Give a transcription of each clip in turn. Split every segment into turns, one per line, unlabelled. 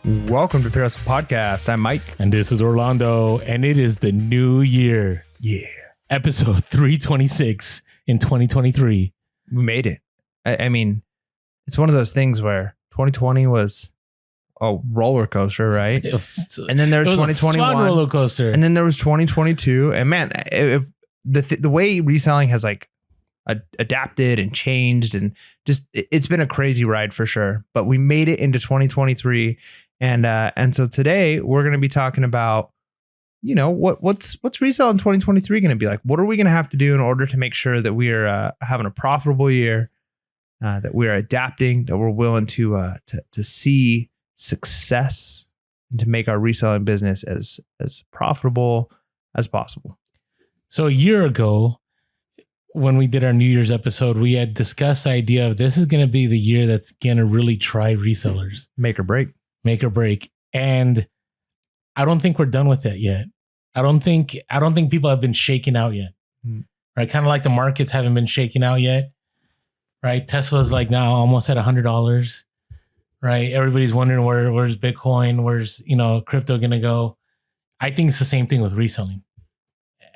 Welcome to PHP Podcast. I'm Mike.
And this is Orlando. And it is the new year.
Yeah.
Episode 326 in 2023.
We made it. I mean, it's one of those things where 2020 was a roller coaster, right? And then there was 2021.
A fun roller coaster.
And then there was 2022. And man, the way reselling has like adapted and changed and just it's been a crazy ride for sure. But we made it into 2023. And so today we're going to be talking about, you know, what's resale in 2023 going to be like? What are we going to have to do in order to make sure that we are having a profitable year, that we are adapting, that we're willing to see success and to make our reselling business as profitable as possible.
So a year ago, when we did our New Year's episode, we had discussed the idea of this is going to be the year that's going to really try resellers.
Make or break. And I don't think we're done with that yet. I don't think people have been shaken out yet. Right? Kind of like the markets haven't been shaken out yet. Right? Tesla's like now almost at $100. Right? Everybody's wondering where's Bitcoin, where's, crypto going to go. I think it's the same thing with reselling.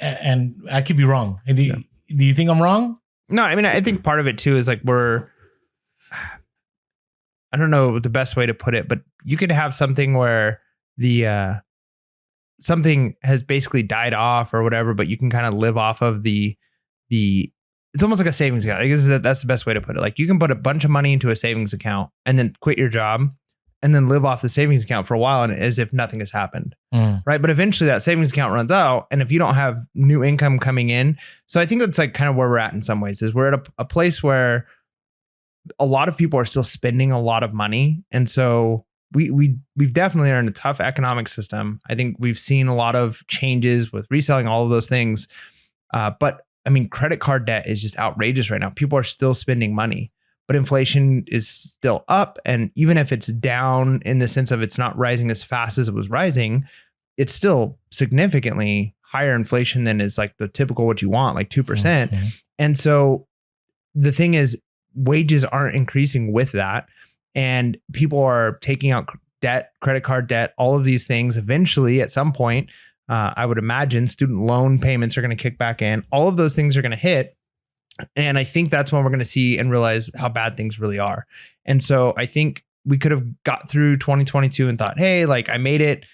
And I could be wrong. Do you think I'm wrong? No, I mean, I think part of it too is like I don't know the best way to put it, but you could have something where the something has basically died off or whatever, but you can kind of live off of the it's almost like a savings account. I guess that's the best way to put it. Like you can put a bunch of money into a savings account and then quit your job and then live off the savings account for a while and as if nothing has happened. Right. But eventually that savings account runs out. And if you don't have new income coming in, so I think that's like kind of where we're at in some ways is we're at a place where a lot of people are still spending a lot of money. And so we've definitely are in a tough economic system. I think we've seen a lot of changes with reselling, all of those things. But I mean, credit card debt is just outrageous right now. People are still spending money, but inflation is still up. And even if it's down in the sense of it's not rising as fast as it was rising, it's still significantly higher inflation than is like the typical what you want, like 2%. Mm-hmm. And so the thing is, wages aren't increasing with that. And people are taking out debt, credit card debt, all of these things. Eventually, at some point, I would imagine student loan payments are going to kick back in. All of those things are going to hit. And I think that's when we're going to see and realize how bad things really are. And so I think we could have got through 2022 and thought, hey, like I made it,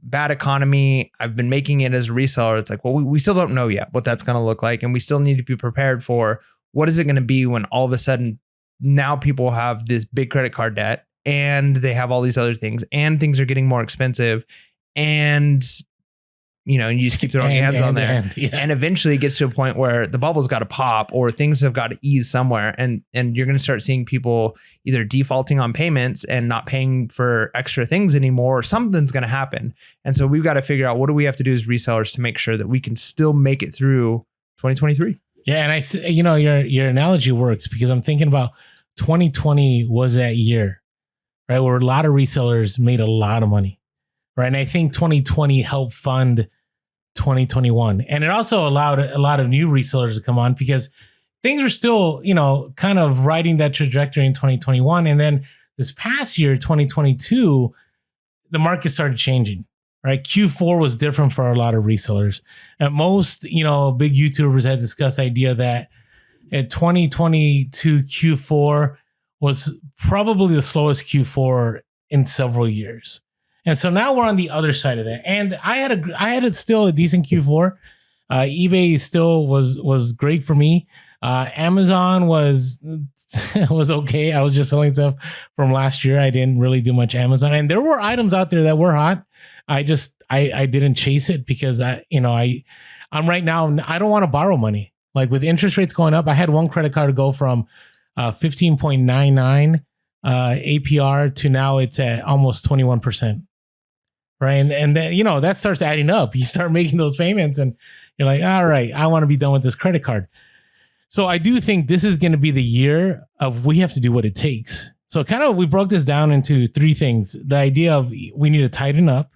bad economy. I've been making it as a reseller. It's like, well, we still don't know yet what that's going to look like. And we still need to be prepared for what is it going to be when all of a sudden now people have this big credit card debt and they have all these other things and things are getting more expensive and, and you just keep throwing hands on there. And eventually it gets to a point where the bubble's got to pop or things have got to ease somewhere. And you're going to start seeing people either defaulting on payments and not paying for extra things anymore, or something's going to happen. And so we've got to figure out what do we have to do as resellers to make sure that we can still make it through 2023.
Yeah, and your analogy works because I'm thinking about 2020 was that year, right, where a lot of resellers made a lot of money, right? And I think 2020 helped fund 2021, and it also allowed a lot of new resellers to come on because things were still, kind of riding that trajectory in 2021, and then this past year, 2022, the market started changing. Right, Q4 was different for a lot of resellers. At most, big YouTubers had discussed the idea that in 2022 Q4 was probably the slowest Q4 in several years. And so now we're on the other side of that. And I had still a decent Q4. eBay still was great for me. Amazon was okay. I was just selling stuff from last year. I didn't really do much Amazon, and there were items out there that were hot. I didn't chase it because I'm right now. I don't want to borrow money. Like with interest rates going up, I had one credit card go from 15.99 APR to now it's at almost 21%. Right, and then that starts adding up. You start making those payments, and you're like, all right, I want to be done with this credit card. So I do think this is going to be the year of we have to do what it takes. So we broke this down into three things. The idea of we need to tighten up,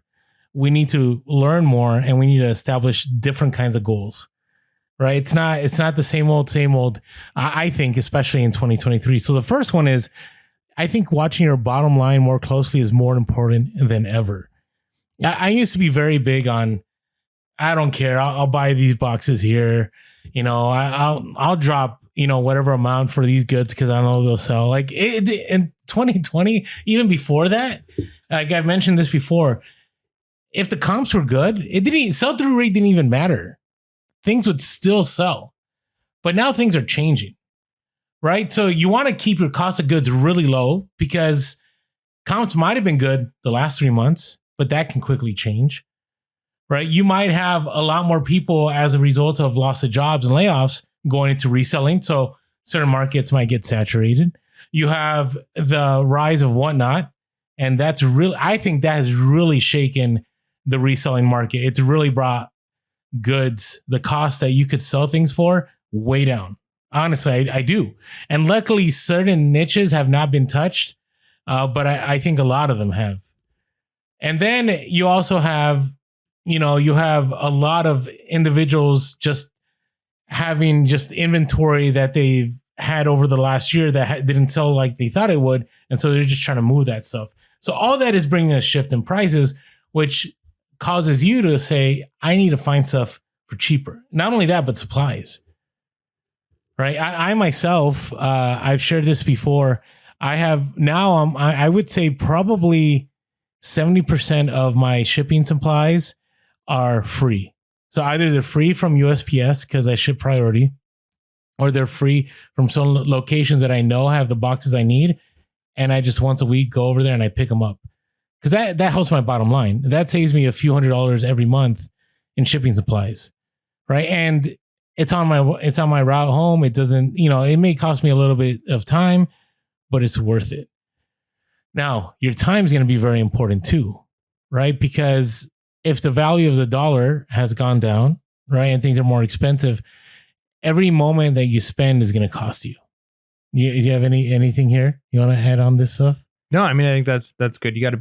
we need to learn more, and we need to establish different kinds of goals. Right? It's not the same old, I think, especially in 2023. So the first one is I think watching your bottom line more closely is more important than ever. I used to be very big on, I don't care. I'll buy these boxes here. I'll drop, whatever amount for these goods because I know they'll sell. Like in 2020, even before that, like I've mentioned this before, if the comps were good, sell through rate didn't even matter. Things would still sell. But now things are changing, right? So you want to keep your cost of goods really low because comps might have been good the last 3 months, but that can quickly change, right? You might have a lot more people as a result of loss of jobs and layoffs going into reselling. So certain markets might get saturated. You have the rise of whatnot. And I think that has really shaken the reselling market. It's really brought goods, the cost that you could sell things for, way down. Honestly, I do. And luckily, certain niches have not been touched, but I think a lot of them have. And then you also have, you have a lot of individuals just having just inventory that they've had over the last year that didn't sell like they thought it would. And so they're just trying to move that stuff. So all that is bringing a shift in prices, which causes you to say, I need to find stuff for cheaper. Not only that, but supplies. Right. I myself, I've shared this before. I have now, I would say probably 70% of my shipping supplies are free. So either they're free from USPS because I ship priority, or they're free from some locations that I know have the boxes I need. And I just once a week go over there and I pick them up. Because that helps my bottom line. That saves me a few $100s every month in shipping supplies. Right. And it's on my route home. It doesn't, it may cost me a little bit of time, but it's worth it. Now, your time is going to be very important too, right? Because if the value of the dollar has gone down, right, and things are more expensive, every moment that you spend is going to cost you. You have anything here you want to add on this stuff?
No, I mean, I think that's good. You got to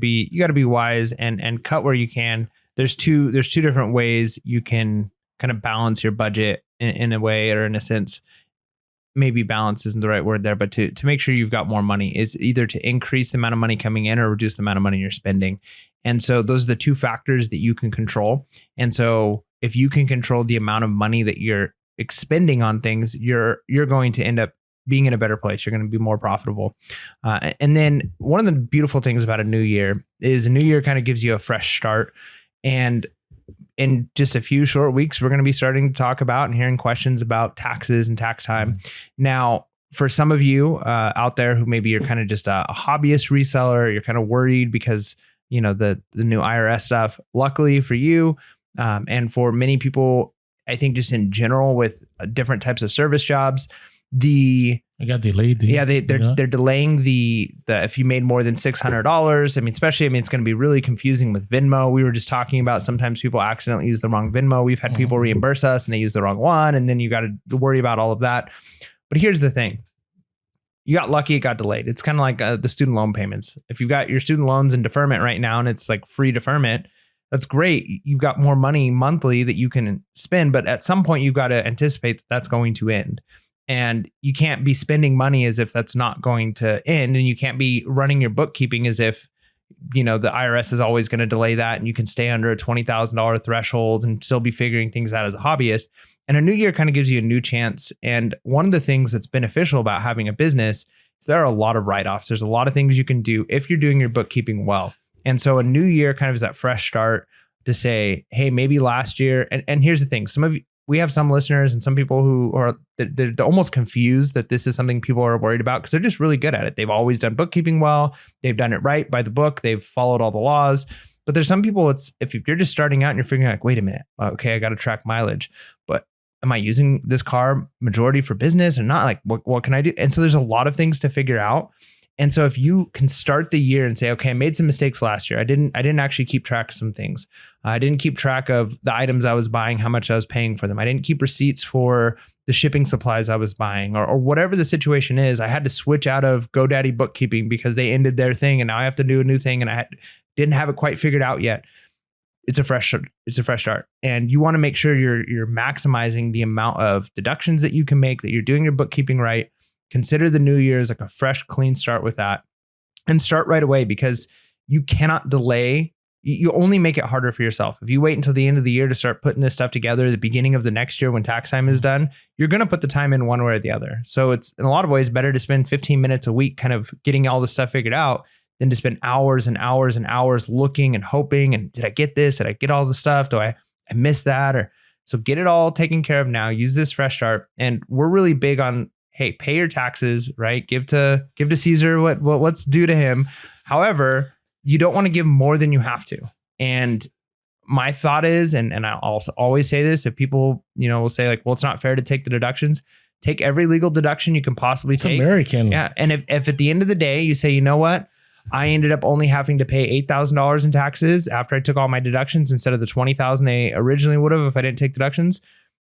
be wise and cut where you can. There's two different ways you can kind of balance your budget in a way, or in a sense. Maybe balance isn't the right word there, but to make sure you've got more money. It's either to increase the amount of money coming in or reduce the amount of money you're spending. And so those are the two factors that you can control. And so if you can control the amount of money that you're expending on things, you're going to end up being in a better place. You're going to be more profitable. And then one of the beautiful things about a new year is a new year kind of gives you a fresh start. And in just a few short weeks, we're going to be starting to talk about and hearing questions about taxes and tax time. Now, for some of you out there who maybe you're kind of just a hobbyist reseller, you're kind of worried because, the new IRS stuff. Luckily for you, and for many people, I think just in general with different types of service jobs,
I got delayed. Dude.
Yeah, they're delaying the if you made more than $600. I mean, especially, it's going to be really confusing with Venmo. We were just talking about sometimes people accidentally use the wrong Venmo. We've had people reimburse us and they use the wrong one, and then you got to worry about all of that. But here's the thing: you got lucky, it got delayed. It's kind of like the student loan payments. If you've got your student loans in deferment right now and it's like free deferment, that's great. You've got more money monthly that you can spend, but at some point you've got to anticipate that that's going to end. And you can't be spending money as if that's not going to end. And you can't be running your bookkeeping as if, the IRS is always going to delay that and you can stay under a $20,000 threshold and still be figuring things out as a hobbyist. And a new year kind of gives you a new chance. And one of the things that's beneficial about having a business is there are a lot of write-offs. There's a lot of things you can do if you're doing your bookkeeping well. And so a new year kind of is that fresh start to say, hey, maybe last year. And here's the thing. We have some listeners and some people who are they're almost confused that this is something people are worried about because they're just really good at it. They've always done bookkeeping well. They've done it right by the book. They've followed all the laws. But there's some people, if you're just starting out and you're figuring like, wait a minute, okay, I got to track mileage, but am I using this car majority for business or not? Like, what can I do? And so there's a lot of things to figure out. And so if you can start the year and say, okay, I made some mistakes last year. I didn't actually keep track of some things. I didn't keep track of the items I was buying, how much I was paying for them. I didn't keep receipts for the shipping supplies I was buying or whatever the situation is. I had to switch out of GoDaddy bookkeeping because they ended their thing and now I have to do a new thing and I didn't have it quite figured out yet. It's a fresh start. And you want to make sure you're maximizing the amount of deductions that you can make, that you're doing your bookkeeping right. Consider the new year as like a fresh, clean start with that. and start right away, because you cannot delay. You only make it harder for yourself. If you wait until the end of the year to start putting this stuff together, the beginning of the next year when tax time is done, you're going to put the time in one way or the other. So it's in a lot of ways better to spend 15 minutes a week kind of getting all this stuff figured out than to spend hours and hours and hours looking and hoping. And did I get this? Did I get all the stuff? I miss that? Or so get it all taken care of now. Use this fresh start. And we're really big on, hey, pay your taxes, right? Give to Caesar what's due to him. However, you don't want to give more than you have to. And my thought is, and I also always say this, if people, will say like, well, it's not fair to take the deductions, take every legal deduction you can possibly take.
It's American.
Yeah. And if at the end of the day, you say, you know what, I ended up only having to pay $8,000 in taxes after I took all my deductions instead of the $20,000 they originally would have if I didn't take deductions.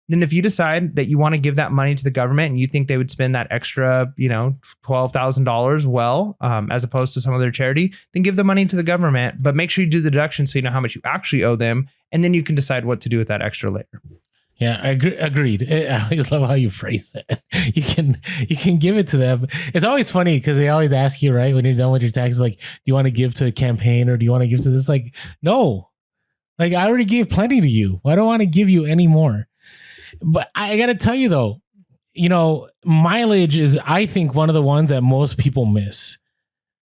Then if you decide that you want to give that money to the government and you think they would spend that extra, $12,000 well, as opposed to some other charity, then give the money to the government, but make sure you do the deduction so you know how much you actually owe them. And then you can decide what to do with that extra later.
Yeah, agreed. I always love how you phrase it. You can give it to them. It's always funny because they always ask you, right, when you're done with your taxes, like, do you want to give to a campaign or do you want to give to this? Like, no, like I already gave plenty to you. I don't want to give you any more. But I got to tell you, though, mileage is, I think, one of the ones that most people miss.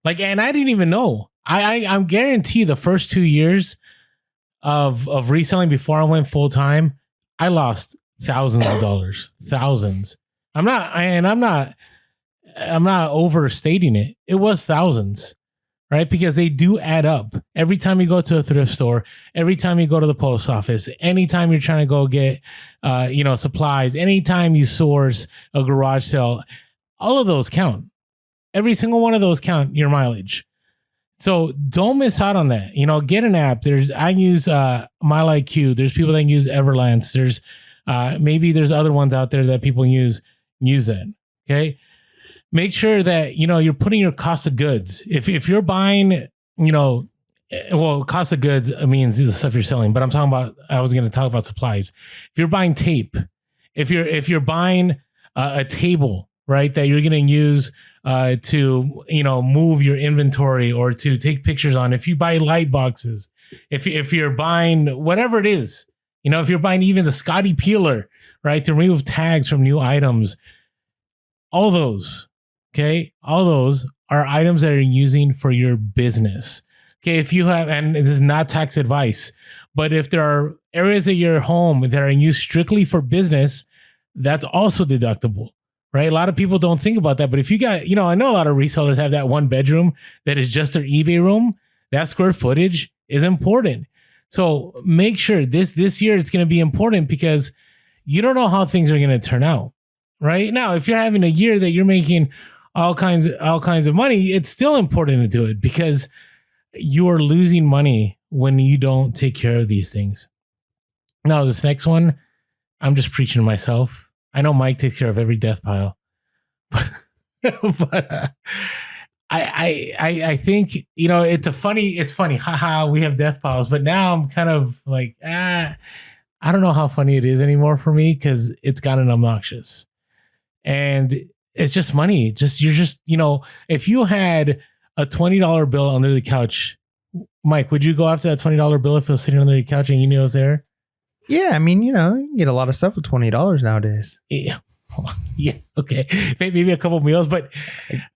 Like, and I didn't even know. I'm guarantee the first 2 years of reselling before I went full time, I lost thousands of dollars, thousands. I'm not overstating it. It was thousands. Right? Because they do add up. Every time you go to a thrift store, every time you go to the post office, anytime you're trying to go get, supplies, anytime you source a garage sale, all of those count. Every single one of those count your mileage. So don't miss out on that. Get an app. I use MileIQ. There's people that use Everlance. There's maybe there's other ones out there that people use that. Okay. Make sure that, you're putting your cost of goods. If you're buying, cost of goods means the stuff you're selling, but I was going to talk about supplies. If you're buying tape, if you're buying a table, right, that you're going to use to, move your inventory or to take pictures on, if you buy light boxes, if you're buying whatever it is, if you're buying even the Scotty peeler, right, to remove tags from new items, all those. Okay, all those are items that you're using for your business. Okay, if you have, and this is not tax advice, but if there are areas of your home that are used strictly for business, that's also deductible, right? A lot of people don't think about that, but if you got, I know a lot of resellers have that one bedroom that is just their eBay room. That square footage is important. So make sure this year it's going to be important because you don't know how things are going to turn out, right? Now, if you're having a year that you're making all kinds of money, it's still important to do it because you are losing money when you don't take care of these things. Now, this next one, I'm just preaching to myself. I know Mike takes care of every death pile, but I think, it's funny. Haha, we have death piles, but now I'm kind of like, I don't know how funny it is anymore for me because it's gotten obnoxious. And it's just money. If you had a $20 bill under the couch, Mike, would you go after that $20 bill if it was sitting under your couch and you knew it was there?
Yeah. I mean, you can get a lot of stuff with $20 nowadays.
Yeah. Yeah. Okay. Maybe a couple meals, but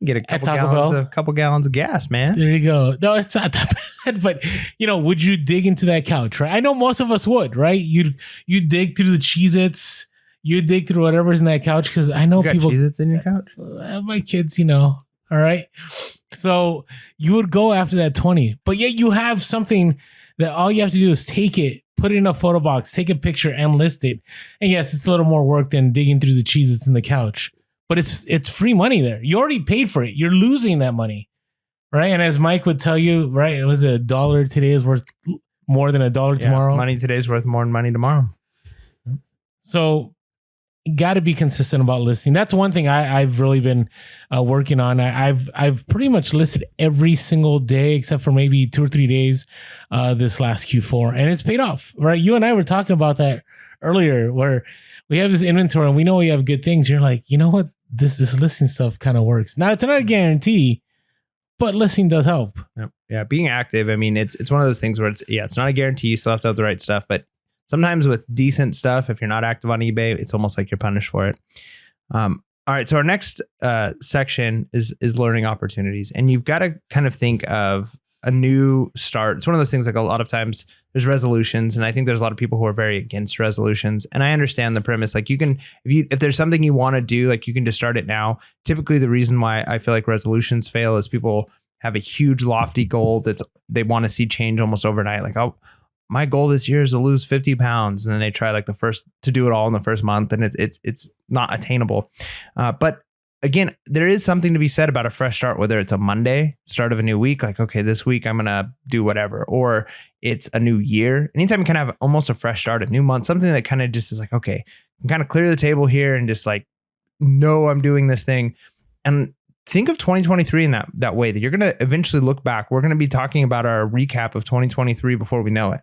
get a couple gallons of gas, man.
There you go. No, it's not that bad, but would you dig into that couch? Right. I know most of us would, right? You dig through the Cheez-Its. You dig through whatever's in that couch because I know people.
Cheez-Its in your couch?
My kids, all right. So you would go after that 20, but yet you have something that all you have to do is take it, put it in a photo box, take a picture and list it. And yes, it's a little more work than digging through the Cheez-Its in the couch, but it's free money there. You already paid for it. You're losing that money, right? And as Mike would tell you, right, it was $1 today is worth more than $1 tomorrow.
Money today is worth more than money tomorrow.
So got to be consistent about listing. That's one thing I've really been working on. I've pretty much listed every single day except for maybe 2 or 3 days this last Q4, and it's paid off. Right? You and I were talking about that earlier, where we have this inventory and we know we have good things. You're like, you know what? This listing stuff kind of works. Now it's not a guarantee, but listening does help.
Yeah. Being active. I mean, it's one of those things where it's not a guarantee you still have to have the right stuff, but sometimes with decent stuff, if you're not active on eBay, it's almost like you're punished for it. All right. So our next section is learning opportunities, and you've got to kind of think of a new start. It's one of those things, like a lot of times there's resolutions, and I think there's a lot of people who are very against resolutions. And I understand the premise. Like you can, if there's something you want to do, like you can just start it now. Typically the reason why I feel like resolutions fail is people have a huge lofty goal they want to see change almost overnight. Like, oh, my goal this year is to lose 50 pounds. And then they try to do it all in the first month, and it's not attainable. But again, there is something to be said about a fresh start, whether it's a Monday, start of a new week, like, okay, this week I'm going to do whatever, or it's a new year. Anytime you kind of have almost a fresh start, a new month, something that kind of just is like, okay, I can kind of clear the table here and just like, know I'm doing this thing. And think of 2023 in that way, that you're going to eventually look back. We're going to be talking about our recap of 2023 before we know it.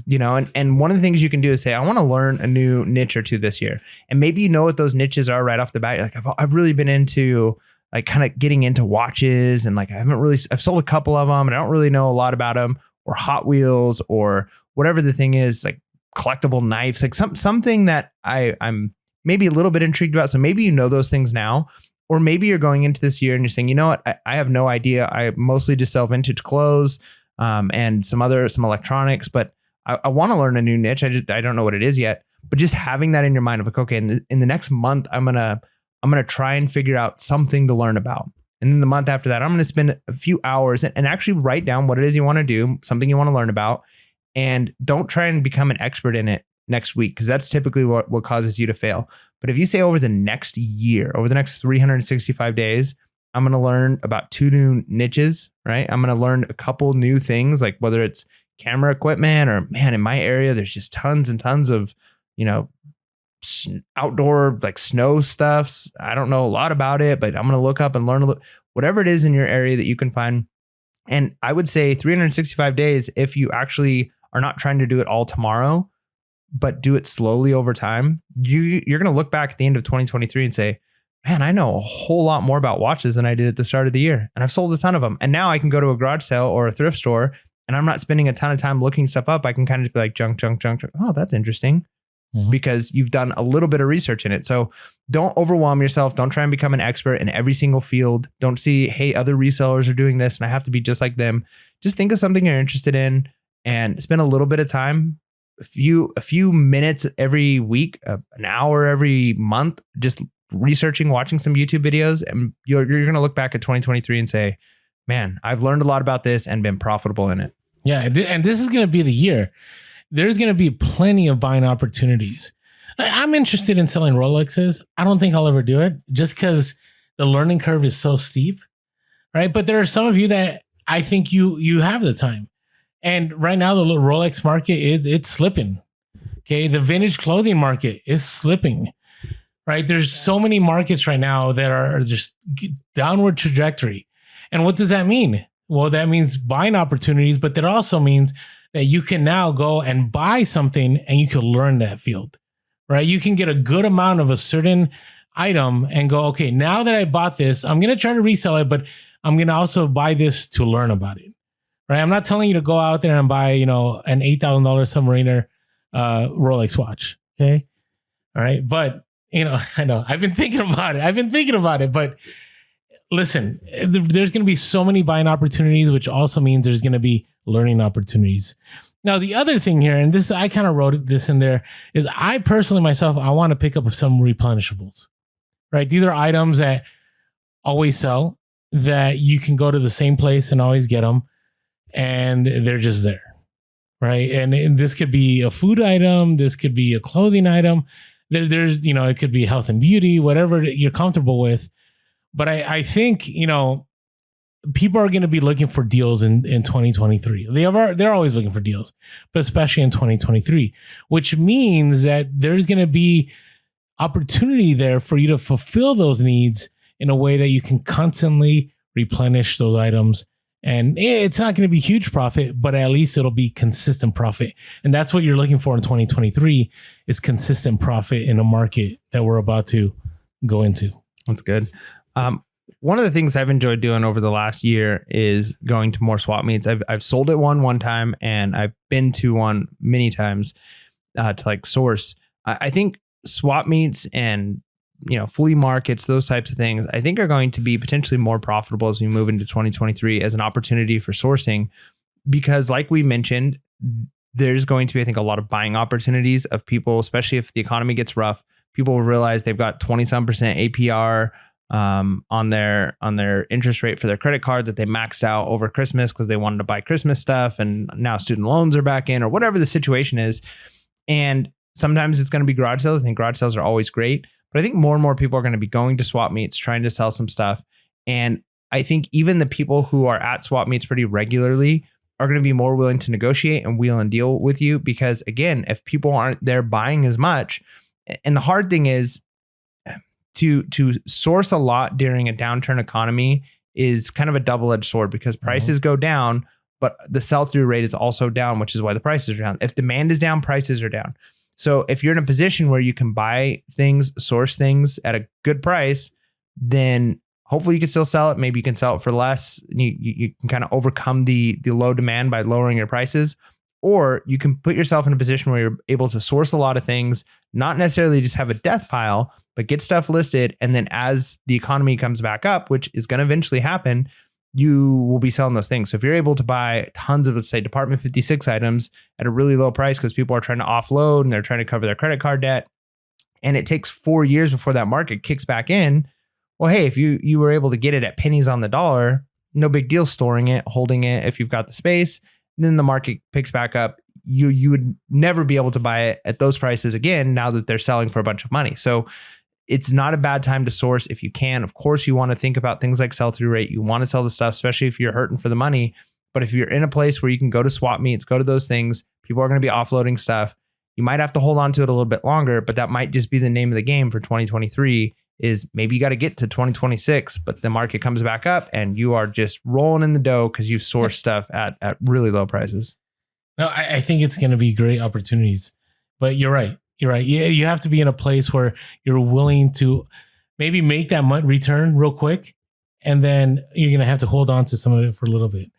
You know, and one of the things you can do is say, I want to learn a new niche or two this year. And maybe you know what those niches are right off the bat. You're like, I've really been into like kind of getting into watches, and like I've sold a couple of them and I don't really know a lot about them, or Hot Wheels, or whatever the thing is, like collectible knives, like something that I'm maybe a little bit intrigued about. So maybe you know those things now. Or maybe you're going into this year and you're saying, you know what, I have no idea. I mostly just sell vintage clothes and some electronics, but I want to learn a new niche. I don't know what it is yet, but just having that in your mind of like, okay, in the next month, I'm gonna try and figure out something to learn about. And then the month after that, I'm going to spend a few hours and actually write down what it is you want to do, something you want to learn about, and don't try and become an expert in it next week, because that's typically what causes you to fail. But if you say over the next year, over the next 365 days, I'm going to learn about 2 new niches, right? I'm going to learn a couple new things, like whether it's camera equipment, or man, in my area, there's just tons and tons of, outdoor like snow stuffs. I don't know a lot about it, but I'm going to look up and learn whatever it is in your area that you can find. And I would say 365 days, if you actually are not trying to do it all tomorrow, but do it slowly over time, you're going to look back at the end of 2023 and say, man, I know a whole lot more about watches than I did at the start of the year. And I've sold a ton of them. And now I can go to a garage sale or a thrift store, and I'm not spending a ton of time looking stuff up. I can kind of be like junk. Oh, that's interesting. Because you've done a little bit of research in it. So don't overwhelm yourself. Don't try and become an expert in every single field. Don't see, hey, other resellers are doing this and I have to be just like them. Just think of something you're interested in and spend a little bit of time, a few minutes every week, an hour every month, just researching, watching some YouTube videos, and you're going to look back at 2023 and say, man, I've learned a lot about this and been profitable in it.
Yeah. And this is going to be the year. There's going to be plenty of buying opportunities. I'm interested in selling Rolexes. I don't think I'll ever do it just because the learning curve is so steep, right? But there are some of you that I think you have the time. And right now, the Rolex market it's slipping. Okay. The vintage clothing market is slipping, right? There's so many markets right now that are just downward trajectory. And what does that mean? Well, that means buying opportunities, but that also means that you can now go and buy something and you can learn that field, right? You can get a good amount of a certain item and go, okay, now that I bought this, I'm going to try to resell it, but I'm going to also buy this to learn about it, right? I'm not telling you to go out there and buy, an $8,000 Submariner Rolex watch. Okay. All right. But, I know I've been thinking about it, but listen, there's going to be so many buying opportunities, which also means there's going to be learning opportunities. Now, the other thing here, and this, I kind of wrote this in there, is I personally myself, I want to pick up some replenishables, right? These are items that always sell, that you can go to the same place and always get them, and they're just there, right? And this could be a food item. This could be a clothing item. There's, it could be health and beauty, whatever you're comfortable with. But I think, people are going to be looking for deals in 2023. They're always looking for deals, but especially in 2023, which means that there's going to be opportunity there for you to fulfill those needs in a way that you can constantly replenish those items. And it's not going to be huge profit, but at least it'll be consistent profit. And that's what you're looking for in 2023 is consistent profit in a market that we're about to go into.
That's good. one of the things I've enjoyed doing over the last year is going to more swap meets. I've sold at one time, and I've been to one many times to like source. I think swap meets and flea markets, those types of things, I think are going to be potentially more profitable as we move into 2023 as an opportunity for sourcing, because like we mentioned, there's going to be, I think, a lot of buying opportunities of people, especially if the economy gets rough. People will realize they've got 20-some% APR on their interest rate for their credit card that they maxed out over Christmas because they wanted to buy Christmas stuff, and now student loans are back in, or whatever the situation is. And sometimes it's going to be garage sales. I think garage sales are always great, but I think more and more people are going to be going to swap meets, trying to sell some stuff. And I think even the people who are at swap meets pretty regularly are going to be more willing to negotiate and wheel and deal with you, because again, if people aren't there buying as much, and the hard thing is to source a lot during a downturn economy is kind of a double-edged sword, because prices go down, but the sell-through rate is also down, which is why the prices are down. If demand is down, prices are down. So if you're in a position where you can buy things, source things at a good price, then hopefully you can still sell it. Maybe you can sell it for less. You can kind of overcome the low demand by lowering your prices. Or you can put yourself in a position where you're able to source a lot of things, not necessarily just have a death pile, but get stuff listed. And then as the economy comes back up, which is going to eventually happen, you will be selling those things. So if you're able to buy tons of, let's say, Department 56 items at a really low price because people are trying to offload and they're trying to cover their credit card debt, and it takes 4 years before that market kicks back in, well, hey, if you were able to get it at pennies on the dollar, no big deal storing it, holding it if you've got the space. Then the market picks back up. You would never be able to buy it at those prices again now that they're selling for a bunch of money. So it's not a bad time to source if you can. Of course, you want to think about things like sell-through rate. You want to sell the stuff, especially if you're hurting for the money. But if you're in a place where you can go to swap meets, go to those things, people are going to be offloading stuff. You might have to hold on to it a little bit longer, but that might just be the name of the game for 2023. Is maybe you got to get to 2026, but the market comes back up and you are just rolling in the dough because you source stuff at really low prices.
No, I think it's going to be great opportunities, but you're right. You're right. You have to be in a place where you're willing to maybe make that return real quick, and then you're going to have to hold on to some of it for a little bit.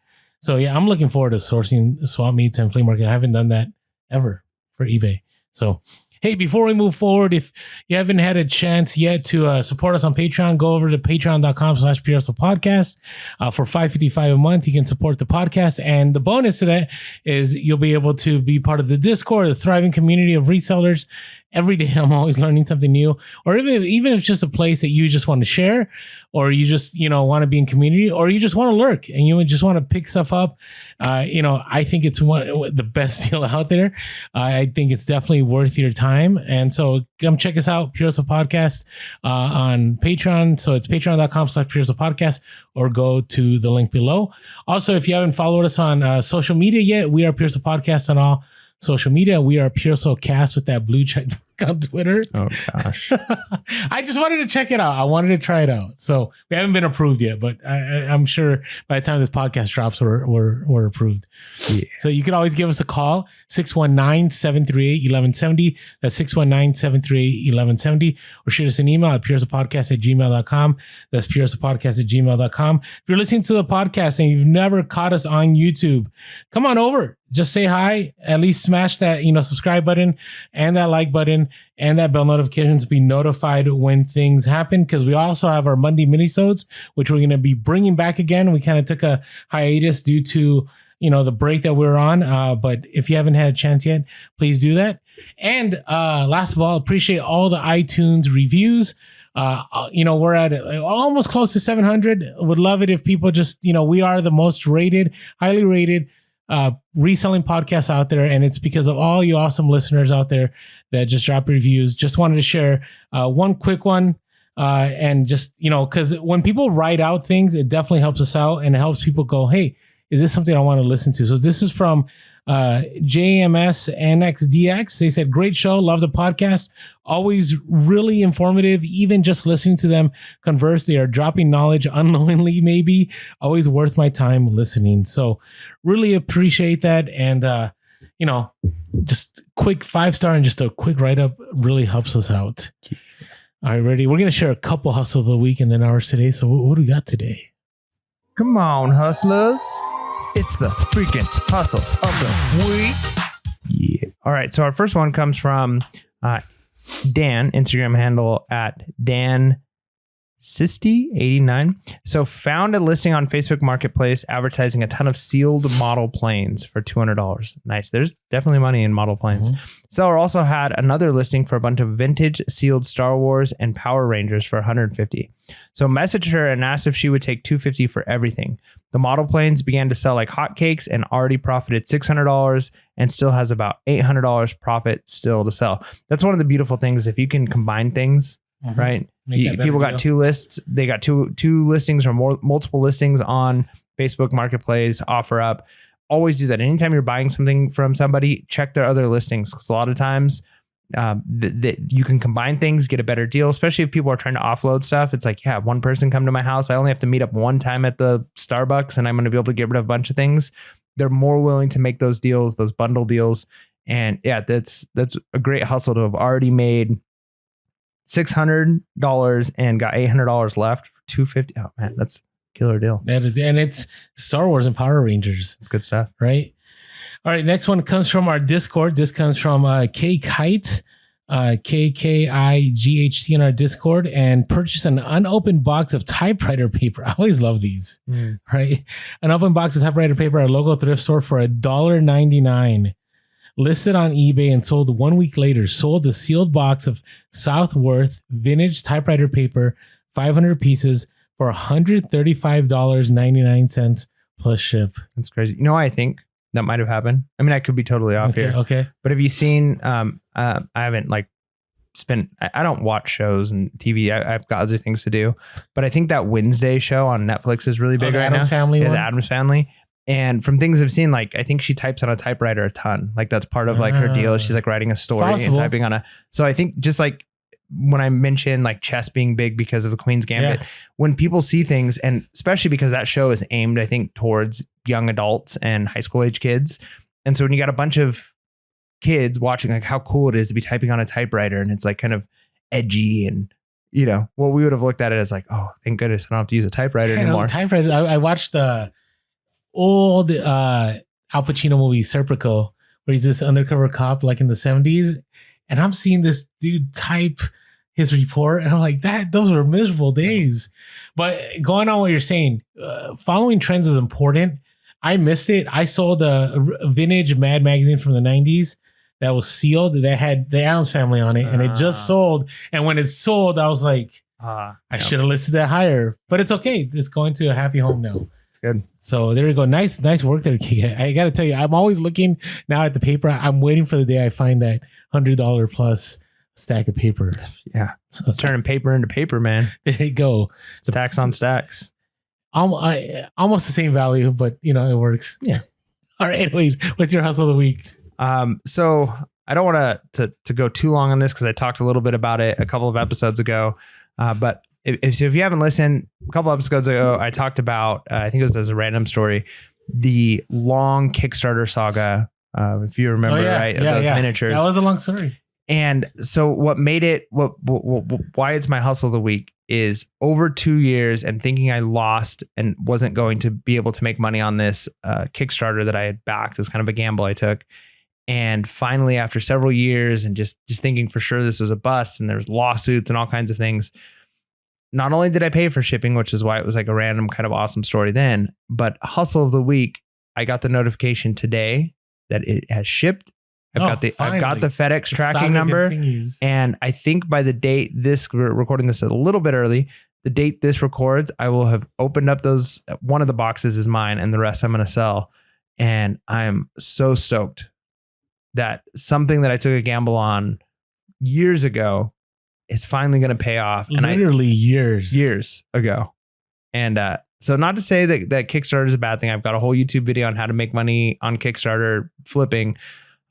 So yeah, I'm looking forward to sourcing swap meets and flea market. I haven't done that ever for eBay. So hey, before we move forward, if you haven't had a chance yet to support us on Patreon, go over to patreon.com/PureHustle for $5.55 a month. You can support the podcast. And the bonus to that is you'll be able to be part of the Discord, the thriving community of resellers. Every day, I'm always learning something new, or even if it's just a place that you just want to share, or you just, want to be in community, or you just want to lurk and you just want to pick stuff up. I think it's the best deal out there. I think it's definitely worth your time. And so come check us out, Pure Hustle Podcast, on Patreon. So it's patreon.com/Pure Hustle Podcast, or go to the link below. Also, if you haven't followed us on social media yet, we are Pure Hustle Podcast on all social media. We are Pure Hustle Cast with that blue check on Twitter.
Oh gosh.
I just wanted to check it out. I wanted to try it out. So we haven't been approved yet, but I'm sure by the time this podcast drops, we're approved. Yeah. So you can always give us a call, 619-738-1170. That's 619-738-1170. Or shoot us an email at purehustlepodcast@gmail.com. That's purehustlepodcast@gmail.com. If you're listening to the podcast and you've never caught us on YouTube, come on over. Just say hi, at least smash that, subscribe button and that like button and that bell notification to be notified when things happen. Because we also have our Monday minisodes, which we're going to be bringing back again. We kind of took a hiatus due to, the break that we're on. But if you haven't had a chance yet, please do that. And last of all, appreciate all the iTunes reviews. We're at almost close to 700. Would love it if people just, we are the most rated, highly rated reselling podcasts out there, and it's because of all you awesome listeners out there that just drop reviews. Just wanted to share one quick one, and just because when people write out things, it definitely helps us out, and it helps people go, hey, is this something I want to listen to? So this is from JMSNXDX. They said, great show, love the podcast, always really informative. Even just listening to them converse, they are dropping knowledge unknowingly, maybe. Always worth my time listening. So really appreciate that. And just quick 5-star and just a quick write-up really helps us out. All right, ready? We're going to share a couple hustles of the week and then ours today. So what do we got today?
Come on, hustlers. It's the freaking hustle of the week. Yeah. All right. So our first one comes from Dan, Instagram handle at Dan Sisti89. So found a listing on Facebook Marketplace advertising a ton of sealed model planes for $200. Nice. There's definitely money in model planes. Seller also had another listing for a bunch of vintage sealed Star Wars and Power Rangers for $150. So messaged her and asked if she would take $250 for everything. The model planes began to sell like hotcakes and already profited $600 and still has about $800 profit still to sell. That's one of the beautiful things. If you can combine things, right? People got two lists. They got two listings or multiple listings on Facebook Marketplace, OfferUp. Always do that. Anytime you're buying something from somebody, check their other listings, because a lot of times you can combine things, get a better deal, especially if people are trying to offload stuff. It's like, yeah, one person come to my house. I only have to meet up one time at the Starbucks and I'm going to be able to get rid of a bunch of things. They're more willing to make those deals, those bundle deals. And yeah, that's a great hustle to have already made $600 and got $800 left for $250. Oh man, that's a killer deal.
And it's Star Wars and Power Rangers.
It's good stuff,
right? All right, next one comes from our Discord. This comes from K Kite, KKIGHT in our Discord, and purchased an unopened box of typewriter paper. I always love these, right? An open box of typewriter paper at a local thrift store for $1.99. Listed on eBay and sold 1 week later. Sold the sealed box of Southworth vintage typewriter paper, 500 pieces for $135.99 plus ship.
That's crazy. You know why I think that might have happened? I mean, I could be totally off here.
Okay.
But have you seen, I haven't I don't watch shows and TV. I've got other things to do. But I think that Wednesday show on Netflix is really big right now. The Addams Family. And from things I've seen, like, I think she types on a typewriter a ton. Like, that's part of like her deal. She's like writing a story and typing on so I think just like when I mentioned like chess being big because of the Queen's Gambit, when people see things, and especially because that show is aimed, I think, towards young adults and high school age kids. And so when you got a bunch of kids watching, like, how cool it is to be typing on a typewriter, and it's like kind of edgy, and we would have looked at it as like, oh, thank goodness I don't have to use a typewriter anymore.
Typewriter. I watched the old Al Pacino movie Serpico, where he's this undercover cop like in the 70s, and I'm seeing this dude type his report, and I'm like, those were miserable days. But going on what you're saying, following trends is important. I missed it. I sold a vintage Mad magazine from the 90s that was sealed, that had the Addams Family on it, and it just sold. And when it sold, I was like, I should have listed that higher, but it's okay. It's going to a happy home now.
Good.
So there you go. Nice work there, Kika. I got to tell you, I'm always looking now at the paper. I'm waiting for the day I find that $100 plus stack of paper.
Yeah. So turning paper into paper, man.
There you go.
Stacks on stacks.
Almost the same value, but it works.
Yeah.
All right. Anyways, what's your hustle of the week?
So I don't want to go too long on this because I talked a little bit about it a couple of episodes ago. But if you haven't listened, a couple episodes ago, I talked about, I think it was as a random story, the long Kickstarter saga. If you remember, right? Of those miniatures.
That was a long story.
And so what made it, why it's my hustle of the week is over 2 years and thinking I lost and wasn't going to be able to make money on this Kickstarter that I had backed. It was kind of a gamble I took. And finally, after several years and just thinking for sure this was a bust and there was lawsuits and all kinds of things, not only did I pay for shipping, which is why it was like a random kind of awesome story then, but hustle of the week, I got the notification today that it has shipped. I've got the FedEx tracking number. Continues. And I think by the date we're recording this a little bit early, the date this records, I will have opened up those. One of the boxes is mine and the rest I'm going to sell. And I'm so stoked that something that I took a gamble on years ago is finally going to pay off. And
literally years ago.
And so not to say that Kickstarter is a bad thing. I've got a whole YouTube video on how to make money on Kickstarter flipping.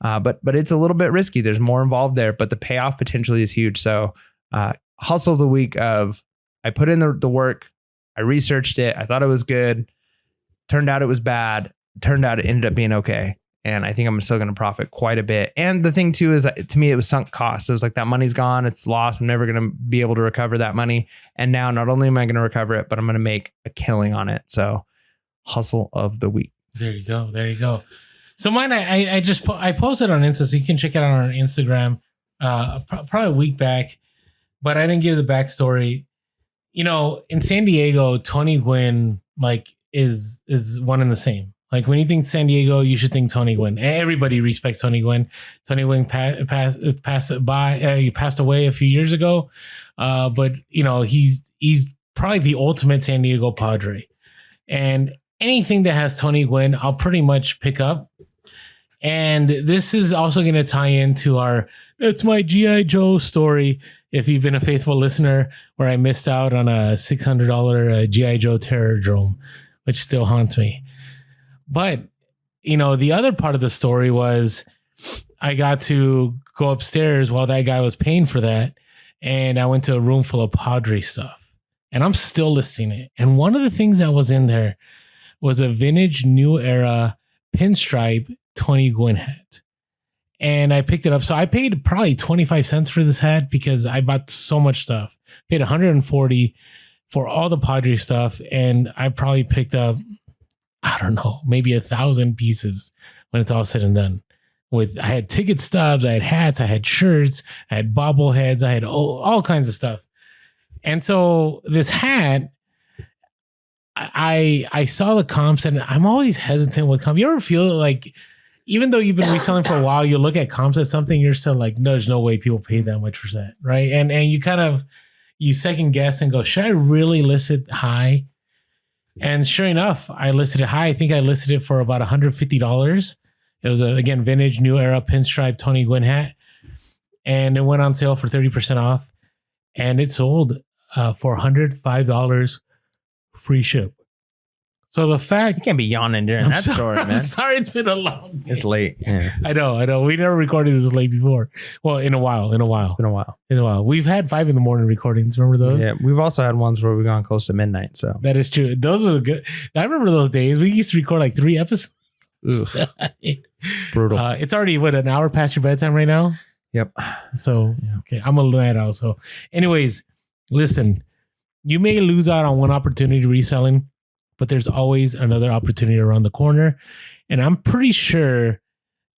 But it's a little bit risky. There's more involved there, but the payoff potentially is huge. So hustle of the week of I put in the work. I researched it. I thought it was good. Turned out it was bad. Turned out it ended up being okay. and I think I'm still going to profit quite a bit. And the thing too is, to me, it was sunk cost. It was like, that money's gone, it's lost. I'm never going to be able to recover that money. And now not only am I going to recover it, but I'm going to make a killing on it. So hustle of the week.
There you go. There you go. So mine, I posted on Insta, so you can check it out on our Instagram, probably a week back, but I didn't give the backstory. You know, in San Diego, Tony Gwynn like is one and the same. Like, when you think San Diego, you should think Tony Gwynn. Everybody respects Tony Gwynn. Tony Gwynn passed away a few years ago, but you know, he's probably the ultimate San Diego Padre. And anything that has Tony Gwynn, I'll pretty much pick up. And this is also going to tie into our "It's my G.I. Joe" story. If you've been a faithful listener, where I missed out on a $600 G.I. Joe Terror Drome, which still haunts me. But, you know, the other part of the story was I got to go upstairs while that guy was paying for that. And I went to a room full of Padre stuff. And I'm still listing it. And one of the things that was in there was a vintage new era pinstripe Tony Gwynn hat. And I picked it up. So I paid probably 25 cents for this hat because I bought so much stuff. Paid 140 for all the Padre stuff. And I probably picked up, I don't know, maybe 1,000 pieces when it's all said and done. I had ticket stubs, I had hats, I had shirts, I had bobbleheads, I had all kinds of stuff. And so this hat, I saw the comps, and I'm always hesitant with comps. You ever feel like, even though you've been reselling for a while, you look at comps at something, you're still like, no, there's no way people pay that much for that, right? And you kind of, you second guess and go, should I really list it high? And sure enough, I listed it high. I think I listed it for about $150. It was again, vintage new era pinstripe Tony Gwynn hat. And it went on sale for 30% off. And it sold for $105 free ship. So the fact,
you can't be yawning during that story, man.
I'm sorry, it's been a long day.
It's late. Yeah.
I know. We never recorded this late before. Well, in a while.
It's been a while.
We've had 5 a.m. recordings. Remember those?
Yeah. We've also had ones where we've gone close to midnight. So
that is true. Those are good. I remember those days. We used to record like 3 episodes.
Brutal.
It's already an hour past your bedtime right now.
Yep.
So okay, I'm a night owl. So, anyways, listen. You may lose out on one opportunity reselling, but there's always another opportunity around the corner. And I'm pretty sure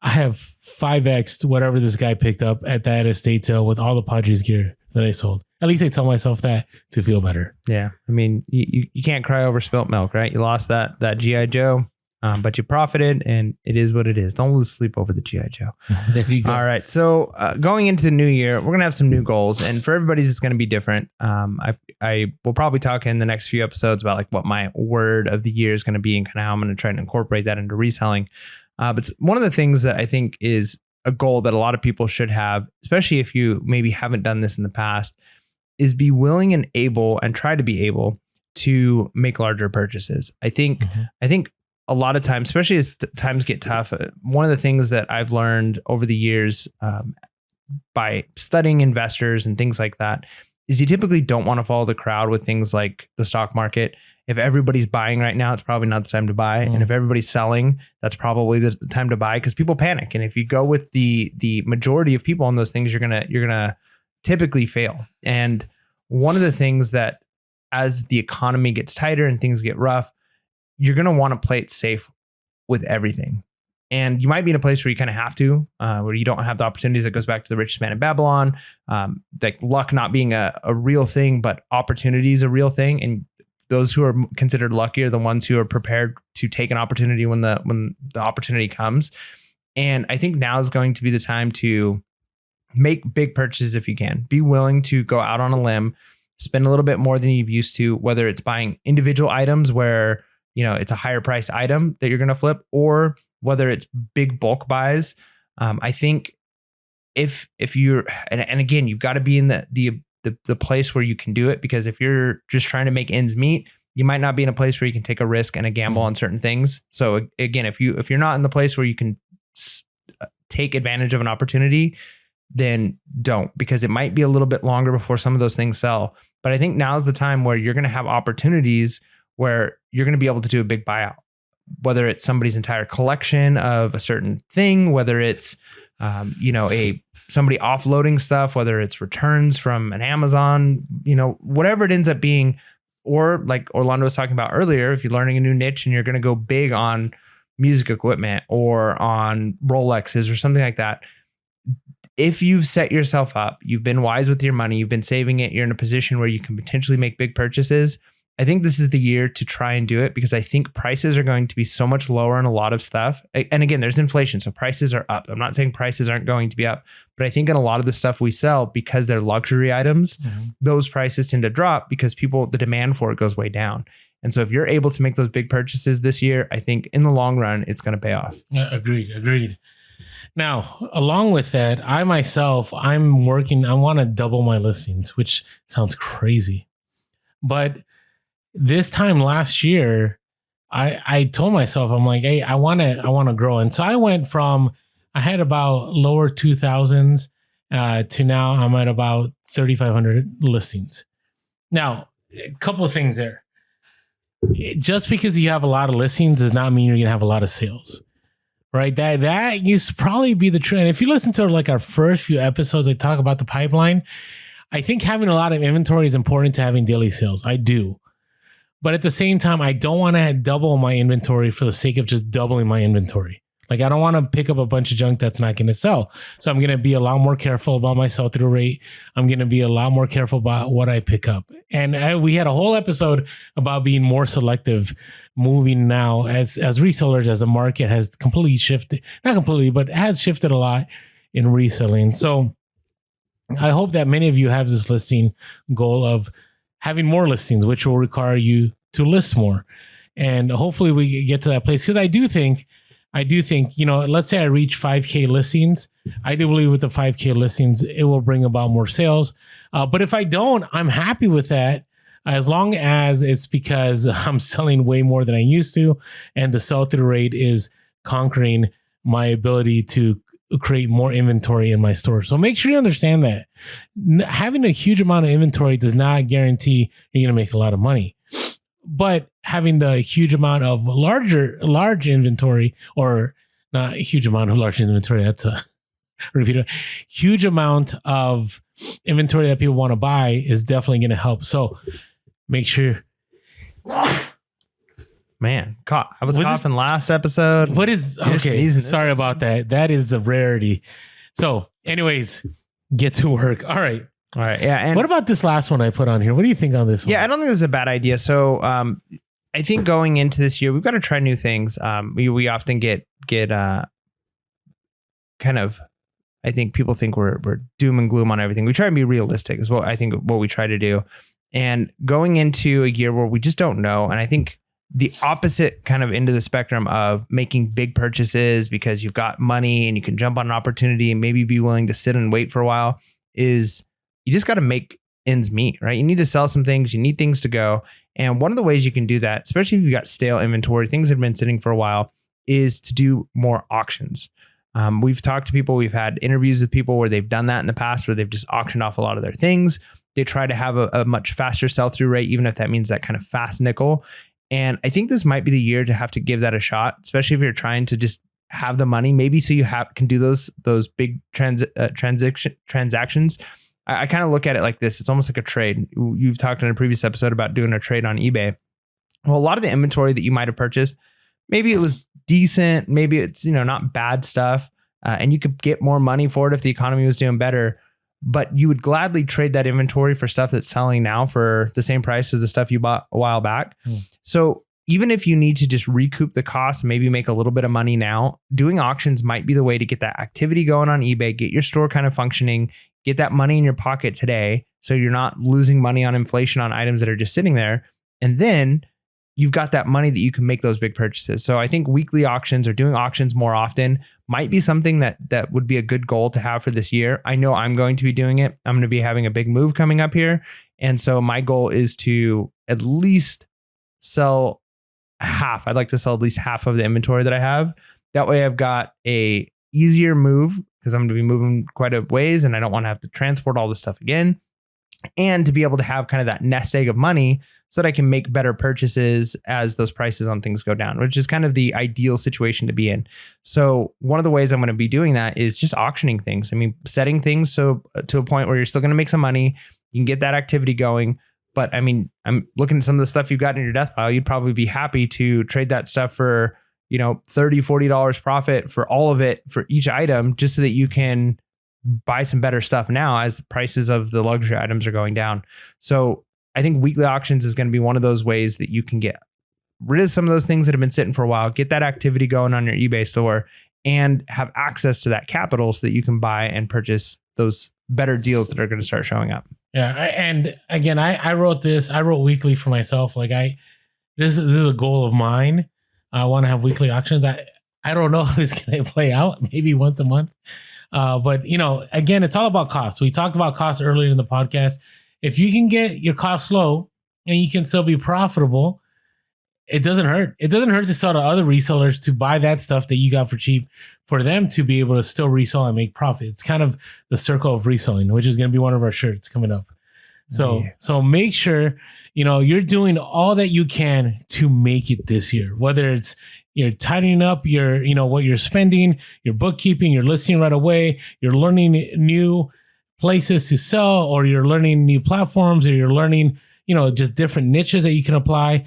I have 5x whatever this guy picked up at that estate sale with all the Padres gear that I sold. At least I tell myself that to feel better.
Yeah. I mean, you can't cry over spilt milk, right? You lost that G.I. Joe, but you profited, and it is what it is. Don't lose sleep over the G.I. Joe.
There you go.
All right. So going into the new year, we're going to have some new goals, and for everybody's, it's going to be different. I will probably talk in the next few episodes about like what my word of the year is going to be and kind of how I'm going to try and incorporate that into reselling. But one of the things that I think is a goal that a lot of people should have, especially if you maybe haven't done this in the past, is be willing and able, and try to be able to make larger purchases. I think a lot of times, especially as times get tough, one of the things that I've learned over the years by studying investors and things like that is you typically don't want to follow the crowd with things like the stock market. If everybody's buying right now, it's probably not the time to buy. And if everybody's selling, that's probably the time to buy, because people panic. And if you go with the majority of people on those things, you're gonna typically fail. And one of the things that, as the economy gets tighter and things get rough, you're going to want to play it safe with everything. And you might be in a place where you kind of have to, where you don't have the opportunities. That goes back to the richest man in Babylon, like luck not being a real thing, but opportunity is a real thing. And those who are considered lucky are the ones who are prepared to take an opportunity when the opportunity comes. And I think now is going to be the time to make big purchases if you can. Be willing to go out on a limb, spend a little bit more than you've used to, whether it's buying individual items where it's a higher price item that you're going to flip, or whether it's big bulk buys. I think if you're, and again, you've got to be in the place where you can do it, because if you're just trying to make ends meet, you might not be in a place where you can take a risk and a gamble on certain things. So again, if you're not in the place where you can take advantage of an opportunity, then don't, because it might be a little bit longer before some of those things sell. But I think now is the time where you're going to have opportunities where you're going to be able to do a big buyout. whether it's somebody's entire collection of a certain thing, whether it's, somebody offloading stuff, whether it's returns from an Amazon, whatever it ends up being, or like Orlando was talking about earlier, if you're learning a new niche and you're going to go big on music equipment or on Rolexes or something like that, if you've set yourself up, you've been wise with your money, you've been saving it, you're in a position where you can potentially make big purchases, I think this is the year to try and do it, because I think prices are going to be so much lower on a lot of stuff. And again, there's inflation, so prices are up. I'm not saying prices aren't going to be up, but I think in a lot of the stuff we sell, because they're luxury items, those prices tend to drop because the demand for it goes way down. And so if you're able to make those big purchases this year, I think in the long run, it's going to pay off.
Agreed. Now, along with that, I'm working, I want to double my listings, which sounds crazy. But this time last year, I told myself, I'm like, hey, I want to grow. And so I had about lower 2000s to now I'm at about 3,500 listings. Now, a couple of things there. Just because you have a lot of listings does not mean you're going to have a lot of sales, right? That used to probably be the trend. If you listen to like our first few episodes, I talk about the pipeline. I think having a lot of inventory is important to having daily sales. I do. But at the same time, I don't want to double my inventory for the sake of just doubling my inventory. Like, I don't want to pick up a bunch of junk that's not going to sell. So I'm going to be a lot more careful about my sell-through rate. I'm going to be a lot more careful about what I pick up. And we had a whole episode about being more selective, moving now as resellers, as the market has completely shifted. Not completely, but has shifted a lot in reselling. So I hope that many of you have this listing goal of having more listings, which will require you to list more. And hopefully we get to that place. Because I do think, let's say I reach 5K listings. I do believe with the 5K listings, it will bring about more sales. But if I don't, I'm happy with that, as long as it's because I'm selling way more than I used to, and the sell-through rate is conquering my ability to create more inventory in my store. So make sure you understand that having a huge amount of inventory does not guarantee you're going to make a lot of money. But having the huge amount of large inventory, or not a huge amount of large inventory, that's a repeat. Huge amount of inventory that people want to buy is definitely going to help. So make sure.
Man, I was coughing last episode.
What is okay? Sorry about that. That is a rarity. So, anyways, get to work. All right. Yeah. And what about this last one I put on here? What do you think on this one?
Yeah, I don't think this is a bad idea. So, I think going into this year, we've got to try new things. We often get kind of, I think people think we're doom and gloom on everything. We try and be realistic is what we try to do. And going into a year where we just don't know, and I think the opposite kind of into the spectrum of making big purchases because you've got money and you can jump on an opportunity and maybe be willing to sit and wait for a while, is you just got to make ends meet, right? You need to sell some things. You need things to go. And one of the ways you can do that, especially if you've got stale inventory, things that have been sitting for a while, is to do more auctions. We've talked to people, we've had interviews with people where they've done that in the past, where they've just auctioned off a lot of their things. They try to have a much faster sell-through rate, even if that means that kind of fast nickel. And I think this might be the year to have to give that a shot, especially if you're trying to just have the money, maybe so you can do those big transactions. I kind of look at it like this. It's almost like a trade. You've talked in a previous episode about doing a trade on eBay. Well, a lot of the inventory that you might have purchased, maybe it was decent, maybe it's, not bad stuff, and you could get more money for it if the economy was doing better. But you would gladly trade that inventory for stuff that's selling now for the same price as the stuff you bought a while back. So even if you need to just recoup the cost, maybe make a little bit of money now, doing auctions might be the way to get that activity going on eBay, get your store kind of functioning, get that money in your pocket today, so you're not losing money on inflation on items that are just sitting there. And then you've got that money that you can make those big purchases. So I think weekly auctions or doing auctions more often might be something that would be a good goal to have for this year. I know I'm going to be doing it. I'm going to be having a big move coming up here. And so my goal is to at least sell half. I'd like to sell at least half of the inventory that I have. That way I've got a easier move, because I'm going to be moving quite a ways and I don't want to have to transport all this stuff again. and to be able to have kind of that nest egg of money so that I can make better purchases as those prices on things go down, which is kind of the ideal situation to be in. So one of the ways I'm going to be doing that is just auctioning things. I mean, setting things so to a point where you're still going to make some money, you can get that activity going. But I mean, I'm looking at some of the stuff you've got in your death pile. You'd probably be happy to trade that stuff for, $30, $40 profit for all of it for each item, just so that you can buy some better stuff now as the prices of the luxury items are going down. So I think weekly auctions is going to be one of those ways that you can get rid of some of those things that have been sitting for a while, get that activity going on your eBay store, and have access to that capital so that you can buy and purchase those better deals that are going to start showing up.
Yeah. And again, I wrote weekly for myself. Like this is a goal of mine. I want to have weekly auctions. I don't know if it's going to play out, maybe once a month. But again, it's all about cost. We talked about cost earlier in the podcast. If you can get your costs low and you can still be profitable, it doesn't hurt. It doesn't hurt to sell to other resellers to buy that stuff that you got for cheap for them to be able to still resell and make profit. It's kind of the circle of reselling, which is going to be one of our shirts coming up. So make sure, you're doing all that you can to make it this year, whether it's you're tightening up your, what you're spending, your bookkeeping, you're listing right away, you're learning new places to sell, or you're learning new platforms, or you're learning, just different niches that you can apply.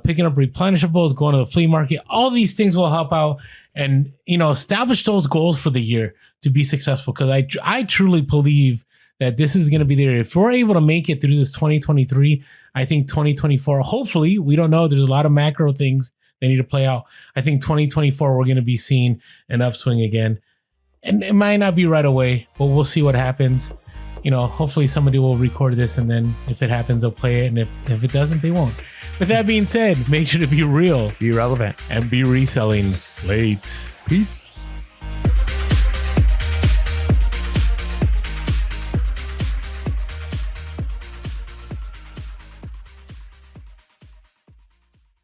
Picking up replenishables, going to the flea market, all these things will help out and, establish those goals for the year to be successful. Because I truly believe that this is going to be there. If we're able to make it through this 2023, I think 2024, hopefully, we don't know. There's a lot of macro things that need to play out. I think 2024, we're going to be seeing an upswing again. And it might not be right away, but we'll see what happens. Hopefully somebody will record this, and then if it happens, they'll play it. And if it doesn't, they won't. With that being said, make sure to be real,
be relevant,
and be reselling late.
Peace.